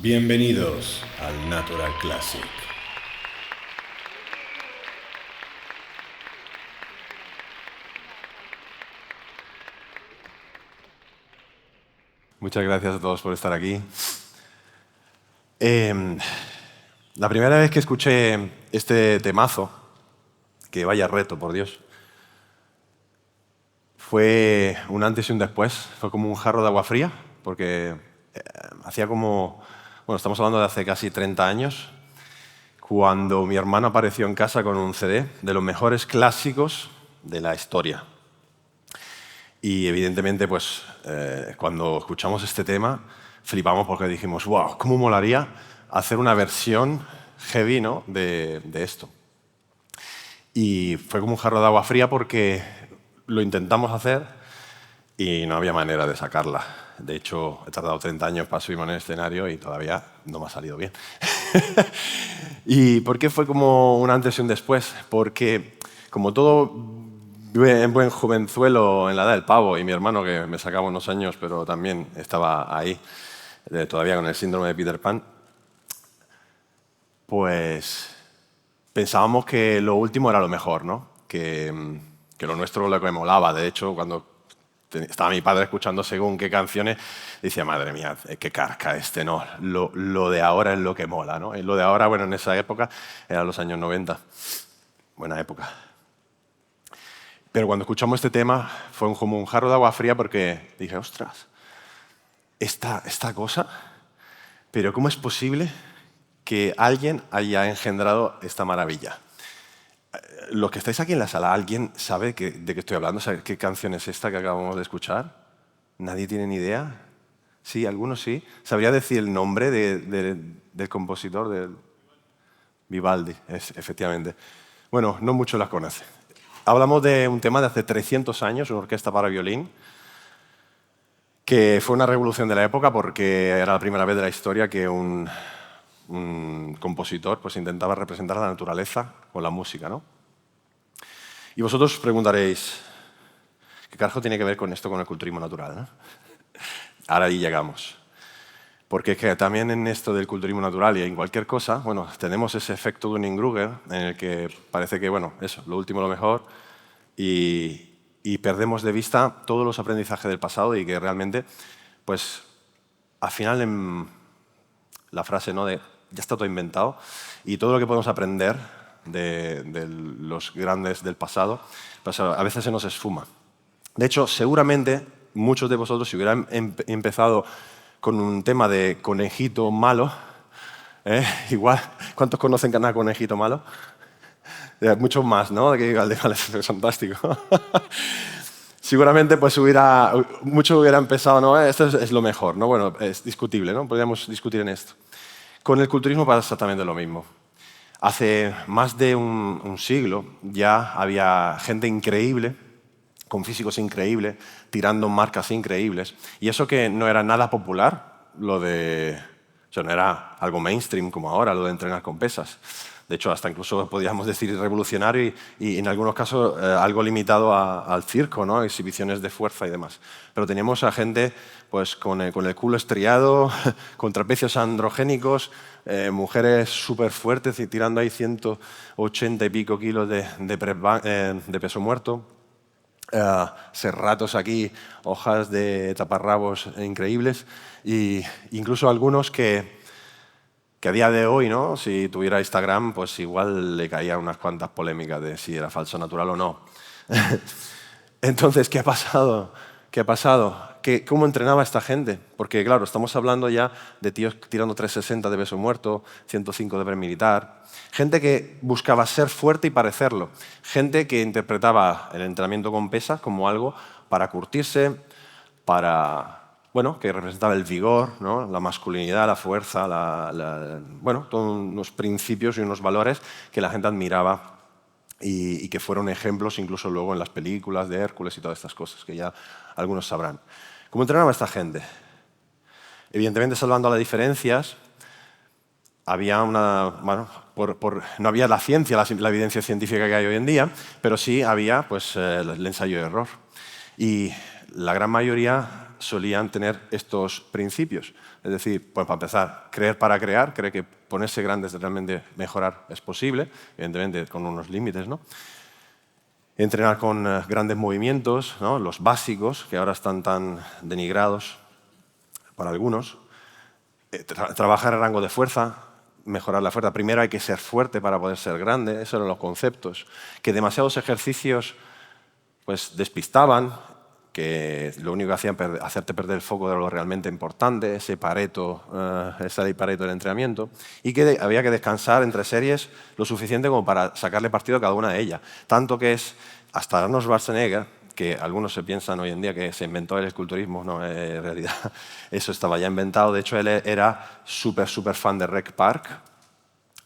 Bienvenidos al Natural Classic. Muchas gracias a todos por estar aquí. La primera vez que escuché este temazo, que vaya reto, por Dios, fue un antes y un después. Fue como un jarro de agua fría, porque hacía como... Bueno, estamos hablando de hace casi 30 años, cuando mi hermano apareció en casa con un CD de los mejores clásicos de la historia. Y evidentemente, pues, cuando escuchamos este tema, flipamos porque dijimos, wow, ¿cómo molaría hacer una versión heavy, ¿no?, de esto? Y fue como un jarro de agua fría porque lo intentamos hacer y no había manera de sacarla. De hecho, he tardado 30 años para subirme en el escenario y todavía no me ha salido bien. ¿Y por qué fue como un antes y un después? Porque, como todo buen jovenzuelo en la edad del pavo, y mi hermano, que me sacaba unos años, pero también estaba ahí, todavía con el síndrome de Peter Pan, pues pensábamos que lo último era lo mejor, ¿no? Que lo nuestro lo que me molaba. De hecho, cuando estaba mi padre escuchando según qué canciones, decía, madre mía, qué carca este, ¿no? Lo de ahora es lo que mola, ¿no? Y lo de ahora, bueno, en esa época, eran los años 90. Buena época. Pero cuando escuchamos este tema, fue como un jarro de agua fría porque dije, ostras, esta cosa, pero ¿cómo es posible que alguien haya engendrado esta maravilla? Los que estáis aquí en la sala, ¿alguien sabe de qué estoy hablando? ¿Sabe qué canción es esta que acabamos de escuchar? ¿Nadie tiene ni idea? Sí, algunos sí. ¿Sabría decir el nombre del compositor? Vivaldi, efectivamente. Bueno, no muchos las conocen. Hablamos de un tema de hace 300 años, una orquesta para violín, que fue una revolución de la época porque era la primera vez de la historia que un compositor pues, intentaba representar la naturaleza con la música, ¿no? Y vosotros os preguntaréis, ¿qué carajo tiene que ver con esto, con el culturismo natural, ¿no? Ahora ahí llegamos. Porque es que también en esto del culturismo natural y en cualquier cosa, bueno, tenemos ese efecto Dunning-Kruger en el que parece que, bueno, eso, lo último lo mejor, y perdemos de vista todos los aprendizajes del pasado y que realmente, pues, al final la frase, ¿no?, de ya está todo inventado y todo lo que podemos aprender de los grandes del pasado, pues a veces se nos esfuma. De hecho, seguramente muchos de vosotros, si hubieran empezado con un tema de conejito malo, igual, ¿cuántos conocen Canal Conejito Malo? Muchos más, ¿no? Que vale, es fantástico. Seguramente pues muchos hubieran empezado, ¿no? Esto es lo mejor, ¿no? Bueno, es discutible, ¿no? Podríamos discutir en esto. Con el culturismo pasa exactamente lo mismo. Hace más de un siglo ya había gente increíble, con físicos increíbles, tirando marcas increíbles. Y eso que no era nada popular, o sea, no era algo mainstream como ahora, lo de entrenar con pesas. De hecho, hasta incluso podríamos decir revolucionario y en algunos casos algo limitado al circo, ¿no? Exhibiciones de fuerza y demás. Pero teníamos a gente pues, con el culo estriado, con trapecios androgénicos, mujeres súper fuertes y tirando ahí 180 y pico kilos de peso muerto. Serratos aquí, hojas de taparrabos increíbles, e incluso algunos que a día de hoy, ¿no? Si tuviera Instagram, pues igual le caían unas cuantas polémicas de si era falso natural o no. Entonces, ¿qué ha pasado? ¿Qué ha pasado? ¿Cómo entrenaba esta gente? Porque, claro, estamos hablando ya de tíos tirando 360 de peso muerto, 105 de pre militar. Gente que buscaba ser fuerte y parecerlo. Gente que interpretaba el entrenamiento con pesas como algo para curtirse, que representaba el vigor, ¿no? La masculinidad, la fuerza, todos unos principios y unos valores que la gente admiraba y que fueron ejemplos incluso luego en las películas de Hércules y todas estas cosas, que ya algunos sabrán. ¿Cómo entrenaba esta gente? Evidentemente, salvando las diferencias, había no había la ciencia, la evidencia científica que hay hoy en día, pero sí había pues, el ensayo y error. Y la gran mayoría solían tener estos principios. Es decir, pues para empezar, creer para crear, creer que ponerse grandes de realmente mejorar es posible, evidentemente con unos límites, ¿no? Entrenar con grandes movimientos, ¿no? Los básicos, que ahora están tan denigrados para algunos. Trabajar el rango de fuerza, mejorar la fuerza. Primero hay que ser fuerte para poder ser grande, esos eran los conceptos. Que demasiados ejercicios pues, despistaban, que lo único que hacían era hacerte perder el foco de lo realmente importante, esa ley Pareto del entrenamiento, y que había que descansar entre series lo suficiente como para sacarle partido a cada una de ellas. Tanto que es hasta Arnold Schwarzenegger, que algunos se piensan hoy en día que se inventó el esculturismo, no, en realidad eso estaba ya inventado. De hecho, él era súper fan de Rec Park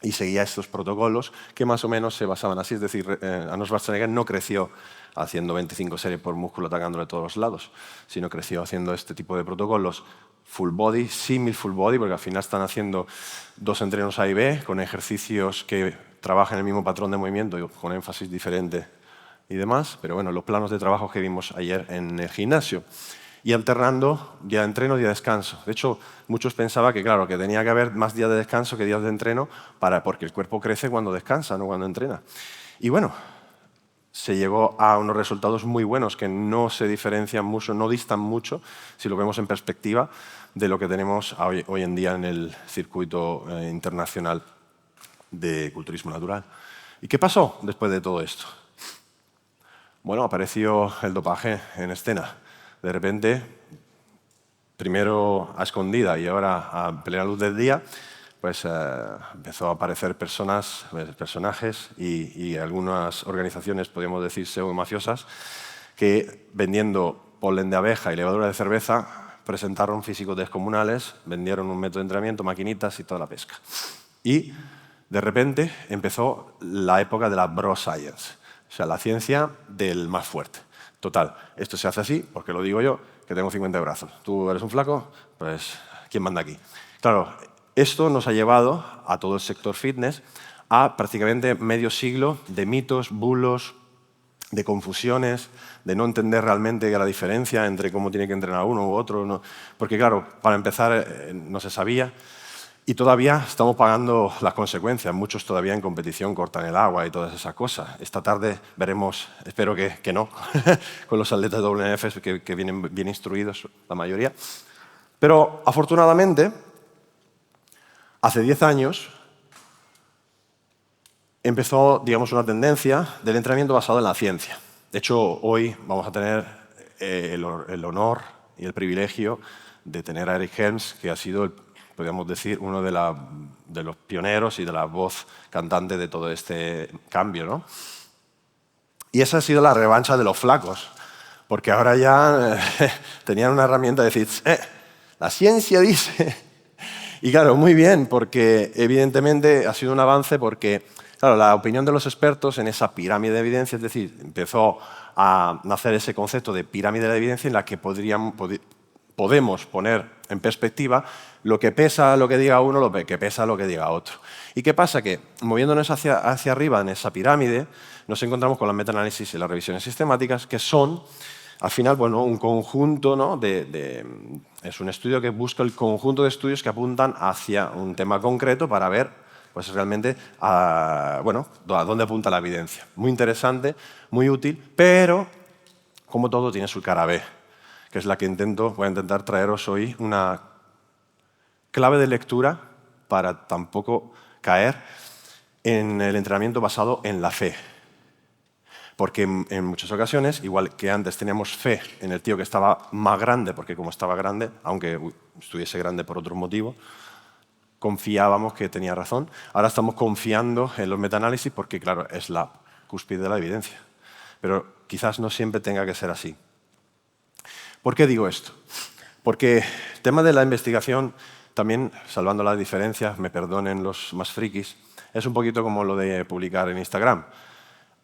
y seguía estos protocolos que más o menos se basaban así. Es decir, Arnold Schwarzenegger no creció haciendo 25 series por músculo atacándole de todos los lados, sino creció haciendo este tipo de protocolos full body, símil full body, porque al final están haciendo 2 entrenos A y B con ejercicios que trabajan el mismo patrón de movimiento y con énfasis diferente y demás, pero bueno, los planos de trabajo que vimos ayer en el gimnasio. Y alternando día de entreno, día de descanso. De hecho, muchos pensaban que, claro, que tenía que haber más días de descanso que días de entreno porque el cuerpo crece cuando descansa, no cuando entrena. Y bueno, se llegó a unos resultados muy buenos que no se diferencian mucho, no distan mucho, si lo vemos en perspectiva, de lo que tenemos hoy en día en el circuito internacional de culturismo natural. ¿Y qué pasó después de todo esto? Bueno, apareció el dopaje en escena. De repente, primero a escondida y ahora a plena luz del día, pues empezó a aparecer personajes y algunas organizaciones, podríamos decir, pseudo-mafiosas, que vendiendo polen de abeja y levadura de cerveza presentaron físicos descomunales, vendieron un método de entrenamiento, maquinitas y toda la pesca. Y de repente empezó la época de la bro science, o sea, la ciencia del más fuerte. Total, esto se hace así porque lo digo yo, que tengo 50 brazos. ¿Tú eres un flaco? Pues, ¿quién manda aquí? Claro, esto nos ha llevado a todo el sector fitness a prácticamente medio siglo de mitos, bulos, de confusiones, de no entender realmente la diferencia entre cómo tiene que entrenar uno u otro. ¿No? Porque claro, para empezar no se sabía y todavía estamos pagando las consecuencias. Muchos todavía en competición cortan el agua y todas esas cosas. Esta tarde veremos, espero que no, con los atletas de WNF que vienen bien instruidos, la mayoría. Pero afortunadamente, hace 10 años empezó, digamos, una tendencia del entrenamiento basado en la ciencia. De hecho, hoy vamos a tener el honor y el privilegio de tener a Eric Helms, que ha sido, podríamos decir, uno de los pioneros y de la voz cantante de todo este cambio, ¿no? Y esa ha sido la revancha de los flacos, porque ahora ya tenían una herramienta de decir, la ciencia dice... Y claro, muy bien, porque evidentemente ha sido un avance porque, claro, la opinión de los expertos en esa pirámide de evidencia, es decir, empezó a nacer ese concepto de pirámide de evidencia en la que podemos poner en perspectiva lo que pesa lo que diga uno, lo que pesa lo que diga otro. ¿Y qué pasa? Que moviéndonos hacia arriba en esa pirámide, nos encontramos con la metaanálisis y las revisiones sistemáticas, que son, al final, bueno, un conjunto, ¿no? Es un estudio que busca el conjunto de estudios que apuntan hacia un tema concreto para ver pues, realmente a dónde apunta la evidencia. Muy interesante, muy útil, pero, como todo, tiene su cara B, que es la que voy a intentar traeros hoy una clave de lectura para tampoco caer en el entrenamiento basado en la fe. Porque en muchas ocasiones, igual que antes teníamos fe en el tío que estaba más grande, porque como estaba grande, aunque estuviese grande por otro motivo, confiábamos que tenía razón. Ahora estamos confiando en los metaanálisis porque, claro, es la cúspide de la evidencia. Pero quizás no siempre tenga que ser así. ¿Por qué digo esto? Porque el tema de la investigación, también, salvando las diferencias, me perdonen los más frikis, es un poquito como lo de publicar en Instagram.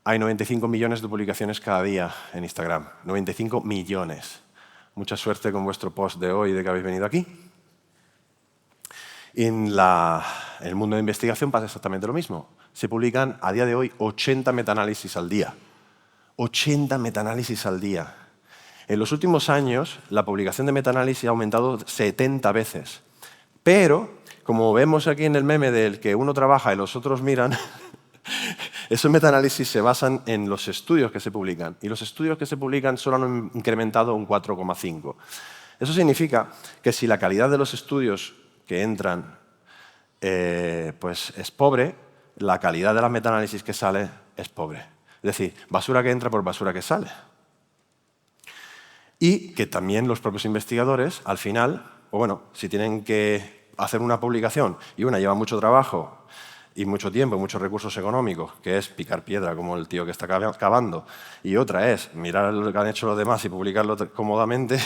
Hay 95 millones de publicaciones cada día en Instagram. 95 millones. Mucha suerte con vuestro post de hoy de que habéis venido aquí. En el mundo de investigación pasa exactamente lo mismo. Se publican a día de hoy 80 metaanálisis al día. 80 metaanálisis al día. En los últimos años, la publicación de metaanálisis ha aumentado 70 veces. Pero, como vemos aquí en el meme del que uno trabaja y los otros miran, esos metaanálisis se basan en los estudios que se publican. Y los estudios que se publican solo han incrementado un 4,5. Eso significa que si la calidad de los estudios que entran pues es pobre, la calidad de las metaanálisis que sale es pobre. Es decir, basura que entra por basura que sale. Y que también los propios investigadores, al final, o bueno, si tienen que hacer una publicación y una lleva mucho trabajo y mucho tiempo y muchos recursos económicos, que es picar piedra como el tío que está cavando, y otra es mirar lo que han hecho los demás y publicarlo cómodamente,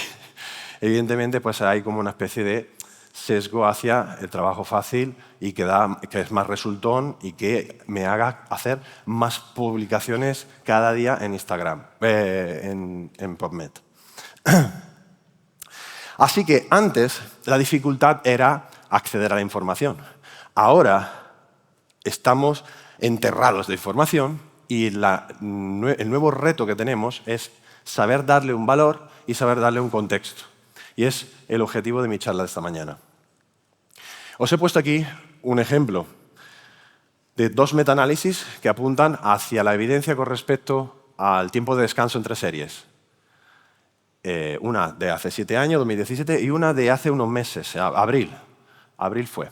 evidentemente pues hay como una especie de sesgo hacia el trabajo fácil y que es más resultón y que me haga hacer más publicaciones cada día en Instagram, en PubMed. Así que antes la dificultad era acceder a la información. Ahora estamos enterrados de información y el nuevo reto que tenemos es saber darle un valor y saber darle un contexto. Y es el objetivo de mi charla de esta mañana. Os he puesto aquí un ejemplo de 2 metaanálisis que apuntan hacia la evidencia con respecto al tiempo de descanso entre series. Una de hace 7 años, 2017, y una de hace unos meses, abril. Abril fue.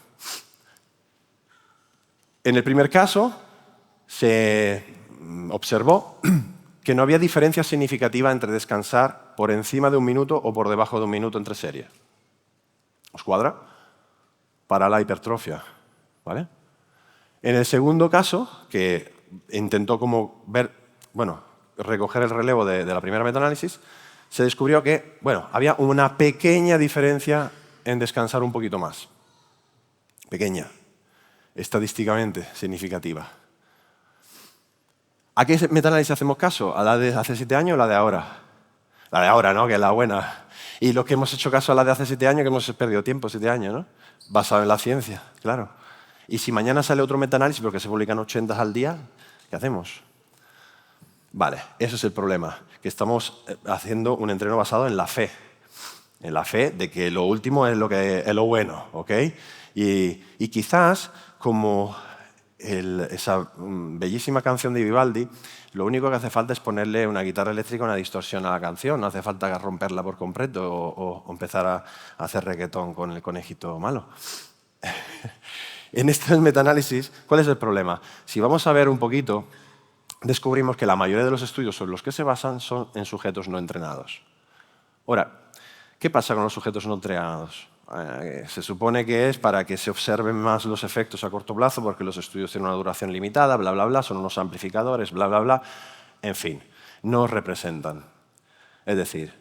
En el primer caso, se observó que no había diferencia significativa entre descansar por encima de 1 minuto o por debajo de 1 minuto entre series. ¿Os cuadra? Para la hipertrofia. ¿Vale? En el segundo caso, que intentó como recoger el relevo de la primera metaanálisis, se descubrió que había una pequeña diferencia en descansar un poquito más. Pequeña. Estadísticamente significativa. ¿A qué metaanálisis hacemos caso? ¿A la de hace 7 años o la de ahora? La de ahora, ¿no? Que es la buena. Y los que hemos hecho caso a la de hace 7 años, que hemos perdido tiempo, 7 años, ¿no? Basado en la ciencia, claro. Y si mañana sale otro metaanálisis, porque se publican 80 al día, ¿qué hacemos? Vale, ese es el problema, que estamos haciendo un entreno basado en la fe de que lo último es lo bueno, ¿ok? Y quizás, como esa bellísima canción de Vivaldi, lo único que hace falta es ponerle una guitarra eléctrica, una distorsión a la canción, no hace falta romperla por completo o empezar a hacer reggaetón con el conejito malo. En este metaanálisis, ¿cuál es el problema? Si vamos a ver un poquito, descubrimos que la mayoría de los estudios sobre los que se basan son en sujetos no entrenados. Ahora, ¿qué pasa con los sujetos no entrenados? Se supone que es para que se observen más los efectos a corto plazo, porque los estudios tienen una duración limitada, bla, bla, bla, son unos amplificadores, bla, bla, bla. En fin, no representan. Es decir,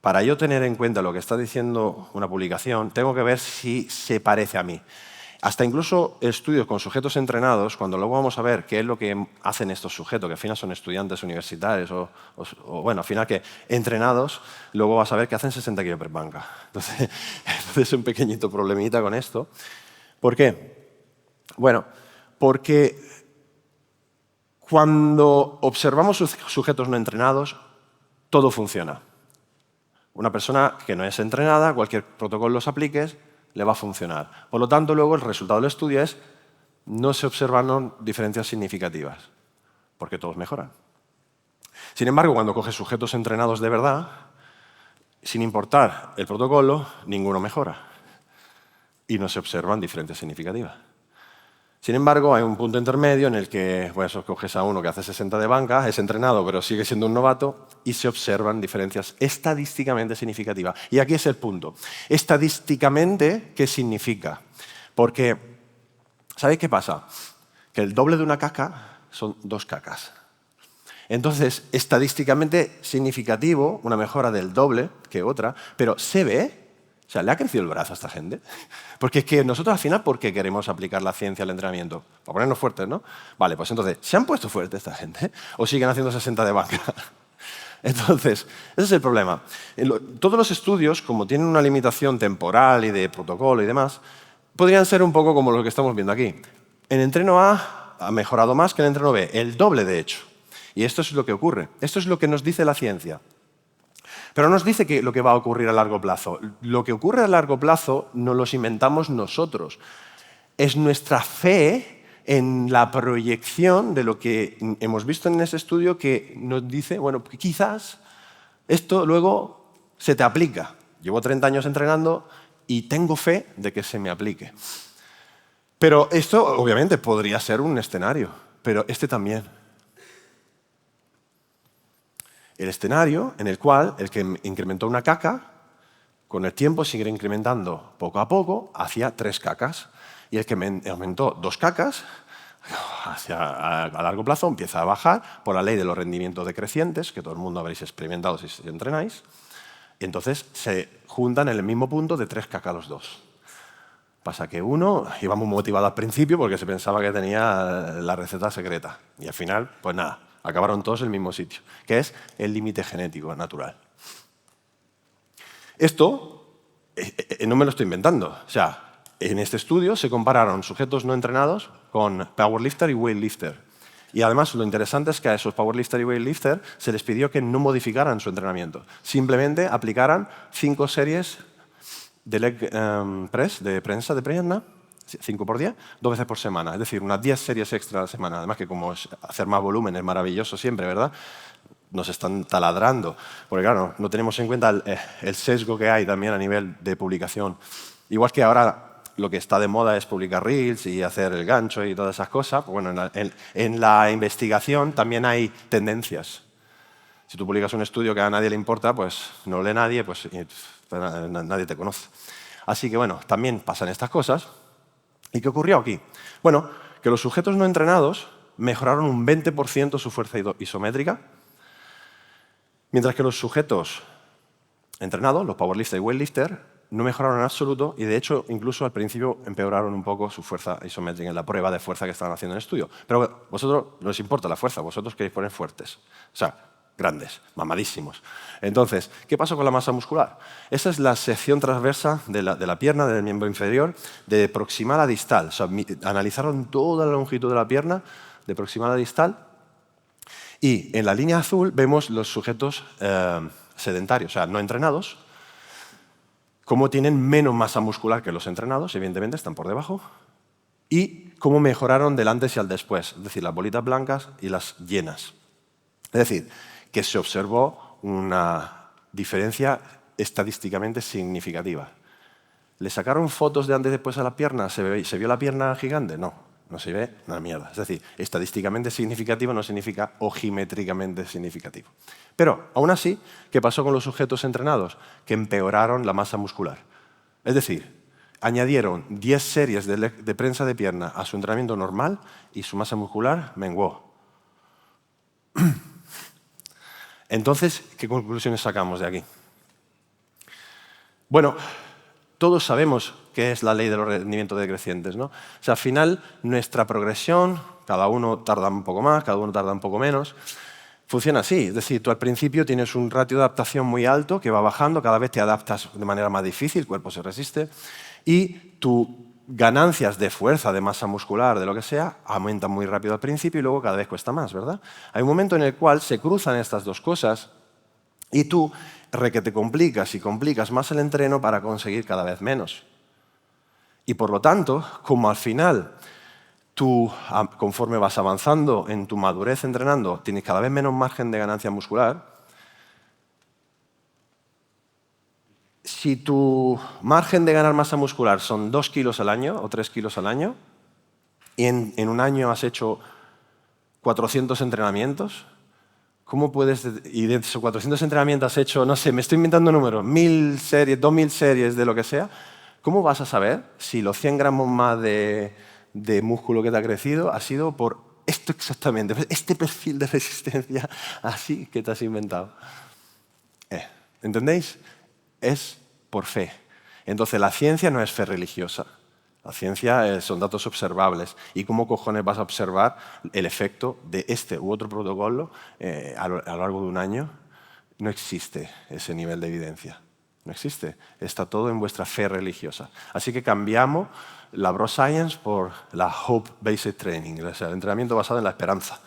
para yo tener en cuenta lo que está diciendo una publicación, tengo que ver si se parece a mí. Hasta incluso estudios con sujetos entrenados, cuando luego vamos a ver qué es lo que hacen estos sujetos, que al final son estudiantes universitarios o bueno, al final que entrenados, luego vas a ver que hacen 60 kilos per banca. Entonces es un pequeñito problemita con esto. ¿Por qué? Bueno, porque cuando observamos sujetos no entrenados, todo funciona. Una persona que no es entrenada, cualquier protocolo los apliques, le va a funcionar. Por lo tanto, luego el resultado del estudio es no se observan diferencias significativas, porque todos mejoran. Sin embargo, cuando coges sujetos entrenados de verdad, sin importar el protocolo, ninguno mejora y no se observan diferencias significativas. Sin embargo, hay un punto intermedio en el que coges a uno que hace 60 de banca, es entrenado pero sigue siendo un novato y se observan diferencias estadísticamente significativas. Y aquí es el punto. Estadísticamente, ¿qué significa? Porque, ¿sabéis qué pasa? Que el doble de una caca son 2 cacas. Entonces, estadísticamente significativo, una mejora del doble que otra, pero se ve. O sea, ¿le ha crecido el brazo a esta gente? Porque es que nosotros al final, ¿por qué queremos aplicar la ciencia al entrenamiento? Para ponernos fuertes, ¿no? Vale, pues entonces, ¿se han puesto fuertes esta gente? ¿O siguen haciendo 60 de banca? Entonces, ese es el problema. Todos los estudios, como tienen una limitación temporal y de protocolo y demás, podrían ser un poco como lo que estamos viendo aquí. En entreno A ha mejorado más que en entreno B, el doble de hecho. Y esto es lo que ocurre. Esto es lo que nos dice la ciencia. Pero no nos dice lo que va a ocurrir a largo plazo. Lo que ocurre a largo plazo nos lo inventamos nosotros. Es nuestra fe en la proyección de lo que hemos visto en ese estudio que nos dice, bueno, quizás esto luego se te aplica. Llevo 30 años entrenando y tengo fe de que se me aplique. Pero esto, obviamente, podría ser un escenario, pero este también. El escenario en el cual el que incrementó una caca, con el tiempo sigue incrementando poco a poco hacia 3 cacas. Y el que aumentó 2 cacas, a largo plazo empieza a bajar por la ley de los rendimientos decrecientes, que todo el mundo habréis experimentado si entrenáis. Y entonces se juntan en el mismo punto de 3 cacas los dos. Pasa que uno iba muy motivado al principio porque se pensaba que tenía la receta secreta. Y al final, pues nada. Acabaron todos en el mismo sitio, que es el límite genético natural. Esto no me lo estoy inventando. O sea, en este estudio se compararon sujetos no entrenados con powerlifter y weightlifter. Y además lo interesante es que a esos powerlifter y weightlifter se les pidió que no modificaran su entrenamiento. Simplemente aplicaran 5 series de leg press, de prensa de pierna, 5 por día, 2 veces por semana. Es decir, unas 10 series extra a la semana. Además que como hacer más volumen es maravilloso siempre, ¿verdad? Nos están taladrando. Porque claro, no tenemos en cuenta el sesgo que hay también a nivel de publicación. Igual que ahora lo que está de moda es publicar reels y hacer el gancho y todas esas cosas. Pues bueno, en la investigación también hay tendencias. Si tú publicas un estudio que a nadie le importa, pues no lee nadie, pues nadie te conoce. Así que bueno, también pasan estas cosas. ¿Y qué ocurrió aquí? Bueno, que los sujetos no entrenados mejoraron un 20% su fuerza isométrica, mientras que los sujetos entrenados, los powerlifter y weightlifter, no mejoraron en absoluto y, de hecho, incluso al principio empeoraron un poco su fuerza isométrica en la prueba de fuerza que estaban haciendo en el estudio. Pero vosotros no os importa la fuerza, vosotros queréis poner fuertes. O sea, grandes, mamadísimos. Entonces, ¿qué pasó con la masa muscular? Esa es la sección transversa de la pierna, del miembro inferior, de proximal a distal. O sea, analizaron toda la longitud de la pierna, de proximal a distal, Y en la línea azul vemos los sujetos sedentarios, o sea, no entrenados, cómo tienen menos masa muscular que los entrenados, evidentemente están por debajo, y cómo mejoraron del antes y al después, es decir, las bolitas blancas y las llenas. Es decir, que se observó una diferencia estadísticamente significativa. ¿Le sacaron fotos de antes y después a la pierna? ¿Se vio la pierna gigante? No, no se ve una mierda. Es decir, estadísticamente significativo no significa ojimétricamente significativo. Pero, aún así, ¿qué pasó con los sujetos entrenados? Que empeoraron la masa muscular. Es decir, añadieron 10 series de prensa de pierna a su entrenamiento normal y su masa muscular menguó. Entonces, ¿qué conclusiones sacamos de aquí? Bueno, todos sabemos qué es la ley de los rendimientos decrecientes, ¿no? O sea, al final, nuestra progresión, cada uno tarda un poco más, cada uno tarda un poco menos, funciona así. Es decir, tú al principio tienes un ratio de adaptación muy alto que va bajando, cada vez te adaptas de manera más difícil, el cuerpo se resiste, y tus ganancias de fuerza, de masa muscular, de lo que sea, aumentan muy rápido al principio y luego cada vez cuesta más, ¿verdad? Hay un momento en el cual se cruzan estas dos cosas y tú te complicas y complicas más el entreno para conseguir cada vez menos. Y por lo tanto, como al final tú, conforme vas avanzando en tu madurez entrenando, tienes cada vez menos margen de ganancia muscular, si tu margen de ganar masa muscular son 2 kilos al año o 3 kilos al año, y en un año has hecho 400 entrenamientos, ¿cómo puedes, y de esos 400 entrenamientos has hecho, no sé, me estoy inventando números, 1000 series, 2000 series de lo que sea, ¿cómo vas a saber si los 100 gramos más de músculo que te ha crecido ha sido por esto exactamente, este perfil de resistencia así que te has inventado? ¿Entendéis? Es por fe. Entonces, la ciencia no es fe religiosa. La ciencia son datos observables. ¿Y cómo cojones vas a observar el efecto de este u otro protocolo a lo largo de un año? No existe ese nivel de evidencia. No existe. Está todo en vuestra fe religiosa. Así que cambiamos la Bro Science por la Hope-Based Training, o sea, el entrenamiento basado en la esperanza.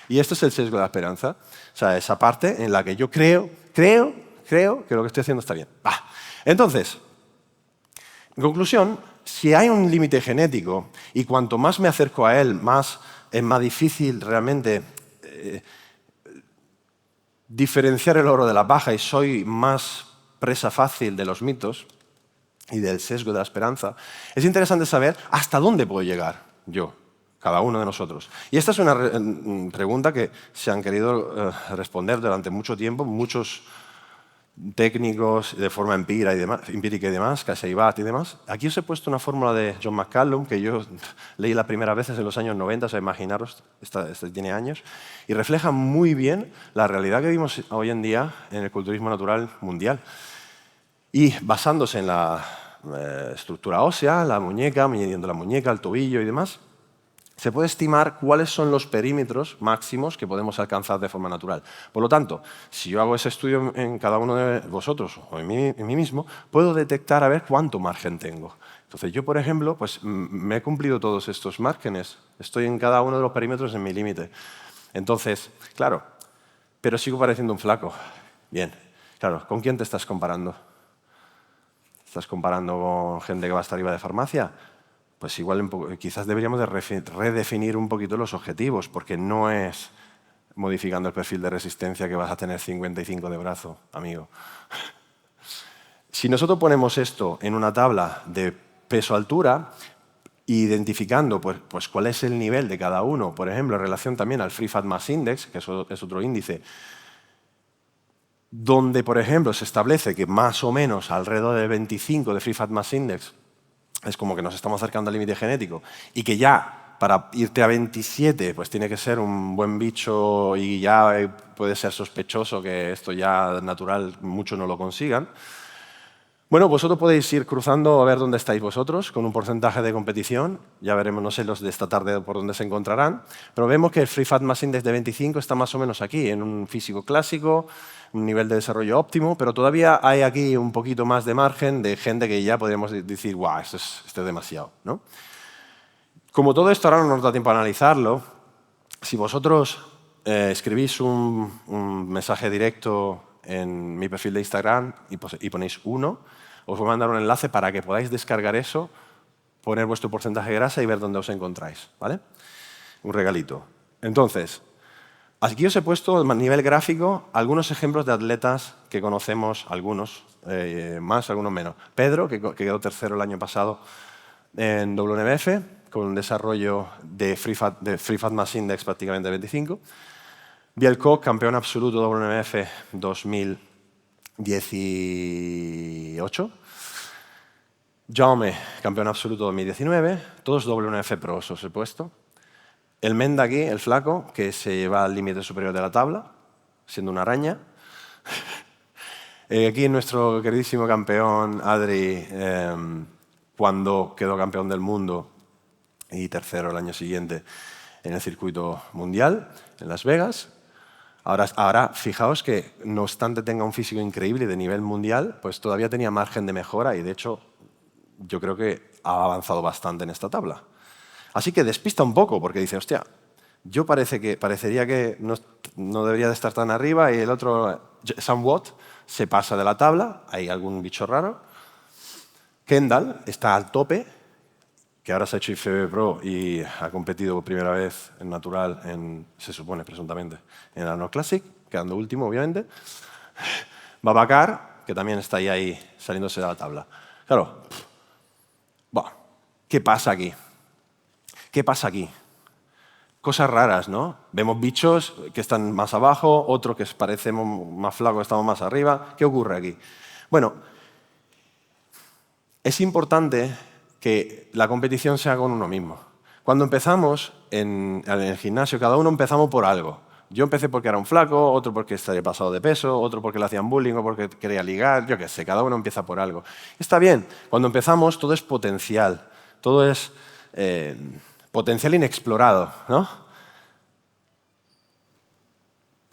Y esto es el sesgo de la esperanza. O sea, esa parte en la que yo creo que lo que estoy haciendo está bien. Entonces, en conclusión, si hay un límite genético y cuanto más me acerco a él, más es más difícil realmente diferenciar el oro de la paja y soy más presa fácil de los mitos y del sesgo de la esperanza, es interesante saber hasta dónde puedo llegar yo, cada uno de nosotros. Y esta es una pregunta que se han querido responder durante mucho tiempo, muchos técnicos de forma empírica y demás, Casey-Bat y demás. Aquí os he puesto una fórmula de John McCallum que yo leí la primera vez en los años 90, o sea, imaginaros, esta tiene años, y refleja muy bien la realidad que vivimos hoy en día en el culturismo natural mundial. Y basándose en la estructura ósea, la muñeca, midiendo la muñeca, el tobillo y demás, se puede estimar cuáles son los perímetros máximos que podemos alcanzar de forma natural. Por lo tanto, si yo hago ese estudio en cada uno de vosotros o en mí mismo, puedo detectar a ver cuánto margen tengo. Entonces, yo, por ejemplo, pues, me he cumplido todos estos márgenes. Estoy en cada uno de los perímetros en mi límite. Entonces, claro, pero sigo pareciendo un flaco. Bien, claro, ¿con quién te estás comparando? ¿Estás comparando con gente que va hasta arriba de farmacia? Pues igual quizás deberíamos de redefinir un poquito los objetivos, porque no es modificando el perfil de resistencia que vas a tener 55 de brazo, amigo. Si nosotros ponemos esto en una tabla de peso-altura, identificando pues cuál es el nivel de cada uno, por ejemplo, en relación también al Free Fat Mass Index, que es otro índice, donde, por ejemplo, se establece que más o menos alrededor del 25 de Free Fat Mass Index es como que nos estamos acercando al límite genético y que ya para irte a 27 pues tiene que ser un buen bicho y ya puede ser sospechoso que esto ya natural muchos no lo consigan. Bueno, vosotros podéis ir cruzando a ver dónde estáis vosotros con un porcentaje de competición. Ya veremos, no sé, los de esta tarde por dónde se encontrarán. Pero vemos que el Free Fat Mass Index de 25 está más o menos aquí, en un físico clásico, un nivel de desarrollo óptimo, pero todavía hay aquí un poquito más de margen de gente que ya podríamos decir, guau, esto es demasiado, ¿no? Como todo esto ahora no nos da tiempo a analizarlo, si vosotros escribís un mensaje directo en mi perfil de Instagram y ponéis 1, os voy a mandar un enlace para que podáis descargar eso, poner vuestro porcentaje de grasa y ver dónde os encontráis, ¿vale? Un regalito. Entonces, aquí os he puesto a nivel gráfico algunos ejemplos de atletas que conocemos, algunos más, algunos menos. Pedro, que quedó tercero el año pasado en WNBF, con un desarrollo de Free Fat Mass Index prácticamente 25. Bielko, campeón absoluto WNBF 2018. Jaume, campeón absoluto 2019. Todos WNBF pros os he puesto. El Menda aquí, el flaco, que se lleva al límite superior de la tabla, siendo una araña. Aquí nuestro queridísimo campeón, Adri, cuando quedó campeón del mundo y tercero el año siguiente en el circuito mundial, en Las Vegas. Ahora, fijaos que no obstante tenga un físico increíble y de nivel mundial, pues todavía tenía margen de mejora y de hecho yo creo que ha avanzado bastante en esta tabla. Así que despista un poco porque dice, hostia, yo parecería que no debería de estar tan arriba y el otro, Sam Watt, se pasa de la tabla, hay algún bicho raro. Kendall está al tope, que ahora se ha hecho IFBB Pro y ha competido por primera vez en natural, se supone, presuntamente, en el Arnold Classic, quedando último, obviamente. Babacar, que también está ahí saliéndose de la tabla. Claro, bueno, ¿qué pasa aquí? ¿Qué pasa aquí? Cosas raras, ¿no? Vemos bichos que están más abajo, otro que parecemos más flacos, estamos más arriba. ¿Qué ocurre aquí? Bueno, es importante que la competición sea con uno mismo. Cuando empezamos en el gimnasio, cada uno empezamos por algo. Yo empecé porque era un flaco, otro porque estaría pasado de peso, otro porque le hacían bullying o porque quería ligar, yo qué sé, cada uno empieza por algo. Está bien, cuando empezamos todo es potencial, todo es potencial inexplorado, ¿no?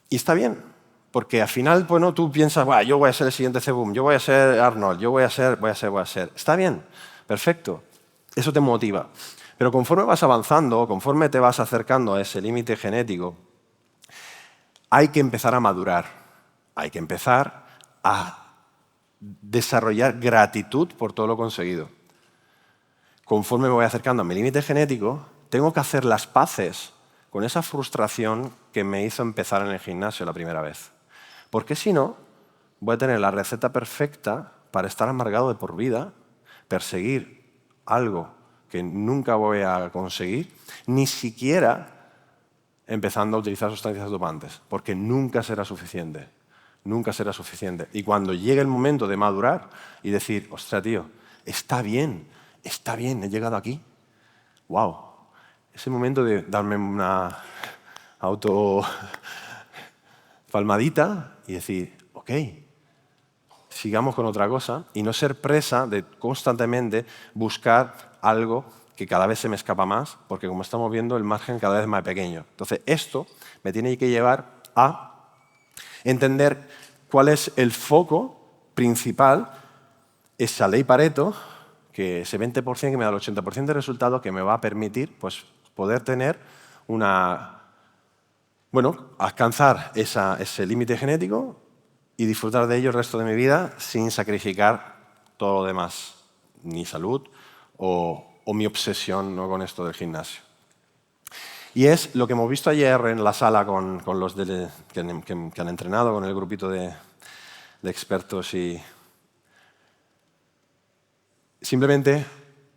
Y está bien, porque al final, bueno, tú piensas, yo voy a ser el siguiente C-Boom, yo voy a ser Arnold, yo voy a ser. Está bien, perfecto, eso te motiva. Pero conforme vas avanzando, conforme te vas acercando a ese límite genético, hay que empezar a madurar, hay que empezar a desarrollar gratitud por todo lo conseguido. Conforme me voy acercando a mi límite genético, tengo que hacer las paces con esa frustración que me hizo empezar en el gimnasio la primera vez. Porque si no, voy a tener la receta perfecta para estar amargado de por vida, perseguir algo que nunca voy a conseguir, ni siquiera empezando a utilizar sustancias dopantes, porque nunca será suficiente. Nunca será suficiente. Y cuando llegue el momento de madurar y decir, ostras, tío, está bien, he llegado aquí. ¡Wow! Ese momento de darme una palmadita y decir, ok, sigamos con otra cosa y no ser presa de constantemente buscar algo que cada vez se me escapa más, porque como estamos viendo, el margen cada vez es más pequeño. Entonces, esto me tiene que llevar a entender cuál es el foco principal, esa ley Pareto, que ese 20% que me da el 80% de resultado que me va a permitir pues, poder tener alcanzar ese límite genético y disfrutar de ello el resto de mi vida sin sacrificar todo lo demás, ni salud o mi obsesión, ¿no?, con esto del gimnasio. Y es lo que hemos visto ayer en la sala con los que han entrenado, con el grupito de expertos y simplemente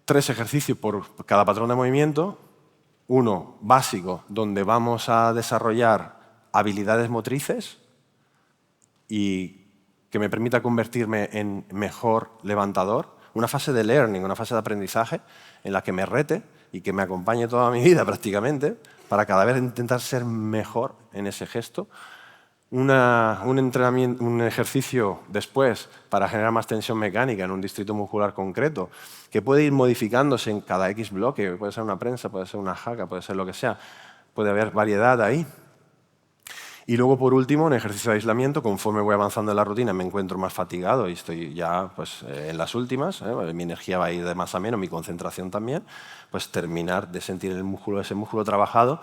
3 ejercicios por cada patrón de movimiento, uno básico donde vamos a desarrollar habilidades motrices y que me permita convertirme en mejor levantador, una fase de learning, una fase de aprendizaje en la que me rete y que me acompañe toda mi vida prácticamente para cada vez intentar ser mejor en ese gesto. Un ejercicio después para generar más tensión mecánica en un distrito muscular concreto que puede ir modificándose en cada X bloque, puede ser una prensa, puede ser una jaca, puede ser lo que sea, puede haber variedad ahí. Y luego, por último, un ejercicio de aislamiento. Conforme voy avanzando en la rutina me encuentro más fatigado y estoy ya pues, en las últimas, mi energía va a ir de más a menos, mi concentración también, pues terminar de sentir ese músculo trabajado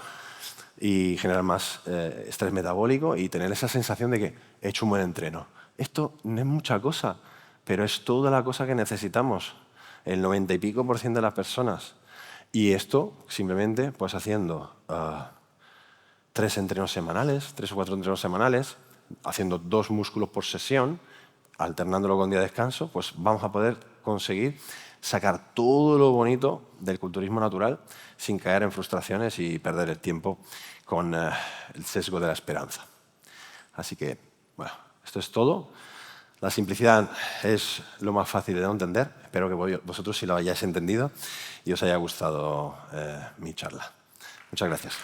y generar más estrés metabólico y tener esa sensación de que he hecho un buen entreno. Esto no es mucha cosa, pero es toda la cosa que necesitamos, el 90 y pico % de las personas. Y esto simplemente pues haciendo 3 entrenos semanales, 3 o 4 entrenos semanales, haciendo 2 músculos por sesión, alternándolo con día de descanso, pues vamos a poder conseguir sacar todo lo bonito del culturismo natural sin caer en frustraciones y perder el tiempo con el sesgo de la esperanza. Así que, bueno, esto es todo. La simplicidad es lo más fácil de no entender. Espero que vosotros sí lo hayáis entendido y os haya gustado mi charla. Muchas gracias.